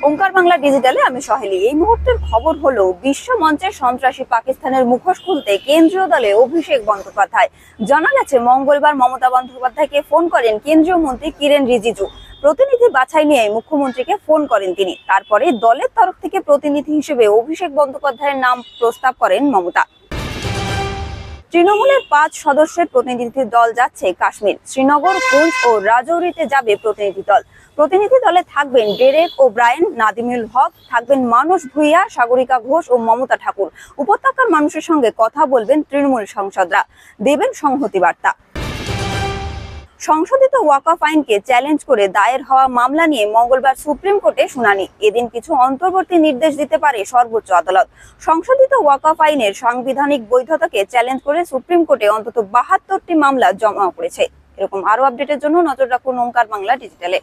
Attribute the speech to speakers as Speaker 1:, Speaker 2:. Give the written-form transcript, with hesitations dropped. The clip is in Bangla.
Speaker 1: ওঙ্কার বাংলা ডিজিটালে আমি সহেলি। এই মুহূর্তের খবর হলো, বিশ্ব মঞ্চে সন্ত্রাসী পাকিস্তানের মুখোশ খুলতে কেন্দ্রীয় দলে অভিষেক বন্দ্যোপাধ্যায়। জানা গেছে, মঙ্গলবার মমতা বন্দ্যোপাধ্যায়কে ফোন করেন কেন্দ্রীয় মন্ত্রী কিরেন রিজিজু। প্রতিনিধি বাছাই নিয়ে মুখ্যমন্ত্রীকে ফোন করেন তিনি। তারপরে দলের তরফ থেকে প্রতিনিধি হিসেবে অভিষেক বন্দ্যোপাধ্যায়ের নাম প্রস্তাব করেন মমতা। তৃণমূলের 5 সদস্যের প্রতিনিধি দল যাচ্ছে কাশ্মীর। শ্রীনগর, পুঞ্চ ও রাজৌরিতে যাবে প্রতিনিধি দল। প্রতিনিধি দলে থাকবেন ডেরেক ও ব্রায়েন, নাদিমুল হক, থাকবেন মানস ভুঁইয়া, সাগরিকা ঘোষ ও মমতা ঠাকুর। উপত্যকার মানুষের সঙ্গে কথা বলবেন তৃণমূল সাংসদরা, দেবেন সংহতি বার্তা। সংশোধিত ওয়াকফ আইনকে চ্যালেঞ্জ করে দায়ের হওয়া মামলা নিয়ে মঙ্গলবার সুপ্রিম কোর্টে শুনানি। এদিন কিছু অন্তর্বর্তী নির্দেশ দিতে পারে সর্বোচ্চ আদালত। সংশোধিত ওয়াকফ আইনের সাংবিধানিক বৈধতাকে চ্যালেঞ্জ করে সুপ্রিম কোর্টে অন্তত 72টি মামলা জমা পড়েছে। এরকম আরো আপডেটের জন্য নজর রাখুন ওঙ্কার বাংলা ডিজিটালে।